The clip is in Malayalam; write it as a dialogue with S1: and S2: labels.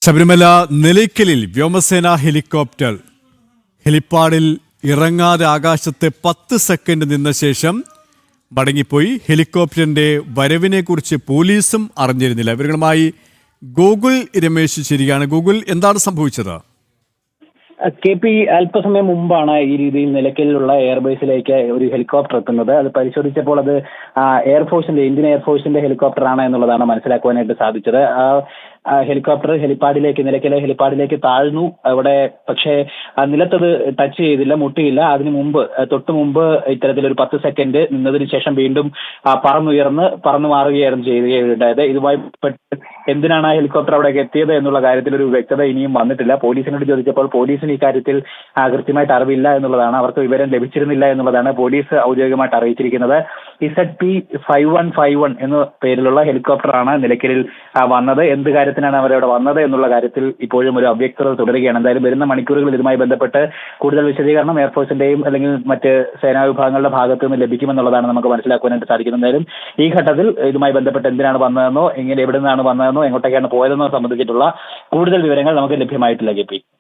S1: ശബരിമല നിലയ്ക്കലിൽ വ്യോമസേന ഹെലിപ്പാഡിൽ ഇറങ്ങാതെ ആകാശത്തെ 10 സെക്കൻഡ് നിന്ന ശേഷം മടങ്ങിപ്പോയി. ഹെലികോപ്റ്ററിന്റെ വരവിനെ കുറിച്ച് പോലീസും അറിഞ്ഞിരുന്നില്ല. വിവരങ്ങളുമായി ഗൂഗിൾ രമേശ് ശരിയാണ്. ഗൂഗിൾ, എന്താണ് സംഭവിച്ചത്?
S2: കെ പി അല്പസമയം മുമ്പാണ് ഈ രീതിയിൽ നിലയ്ക്കലിലുള്ള എയർബേസിലേക്ക് ഒരു ഹെലികോപ്റ്റർ എത്തുന്നത്. അത് പരിശോധിച്ചപ്പോൾ അത് ഇന്ത്യൻ എയർഫോഴ്സിന്റെ ഹെലികോപ്റ്റർ ആണ് എന്നുള്ളതാണ് മനസ്സിലാക്കുവാനായിട്ട് സാധിച്ചത്. ഹെലികോപ്റ്റർ നിലയ്ക്കലെ ഹെലിപ്പാഡിലേക്ക് താഴ്ന്നു. അവിടെ പക്ഷേ നിലത്തത് ടച്ച് ചെയ്തില്ല, മുട്ടിയില്ല. തൊട്ടു മുമ്പ് ഇത്തരത്തിലൊരു 10 സെക്കൻഡ് നിന്നതിന് ശേഷം വീണ്ടും പറന്നു മാറുകയായിരുന്നു ചെയ്യുകയുണ്ടായത്. ഇതുമായി എന്തിനാണ് ആ ഹെലികോപ്റ്റർ അവിടേക്ക് എത്തിയത് എന്നുള്ള കാര്യത്തിൽ ഒരു വ്യക്തത ഇനിയും വന്നിട്ടില്ല. പോലീസിനോട് ചോദിച്ചപ്പോൾ പോലീസിന് ഇക്കാര്യത്തിൽ കൃത്യമായിട്ട് അറിവില്ല എന്നുള്ളതാണ്, അവർക്ക് വിവരം ലഭിച്ചിരുന്നില്ല എന്നുള്ളതാണ് പോലീസ് ഔദ്യോഗികമായിട്ട് അറിയിച്ചിരിക്കുന്നത്. ZP-5151 എന്ന പേരിലുള്ള ഹെലികോപ്റ്ററാണ് നിലയ്ക്കലിൽ വന്നത്. എന്ത് കാര്യത്തിനാണ് അവരവിടെ വന്നത് എന്നുള്ള കാര്യത്തിൽ ഇപ്പോഴും ഒരു അവ്യക്തത തുടരുകയാണ്. എന്തായാലും വരുന്ന മണിക്കൂറുകളിൽ ഇതുമായി ബന്ധപ്പെട്ട് കൂടുതൽ വിശദീകരണം എയർഫോഴ്സിന്റെയും അല്ലെങ്കിൽ മറ്റ് സേനാ വിഭാഗങ്ങളുടെ ഭാഗത്തു നിന്ന് ലഭിക്കുമെന്നുള്ളതാണ് നമുക്ക് മനസ്സിലാക്കുവാനായിട്ട് സാധിക്കുന്നത്. എന്തായാലും ഈ ഘട്ടത്തിൽ ഇതുമായി ബന്ധപ്പെട്ട് എന്തിനാണ് വന്നതെന്നോ എവിടെ നിന്നാണ് വന്നതെന്നോ എങ്ങോട്ടേക്കാണ് പോയതെന്നോ സംബന്ധിച്ചിട്ടുള്ള കൂടുതൽ വിവരങ്ങൾ നമുക്ക് ലഭ്യമായിട്ടില്ല. K P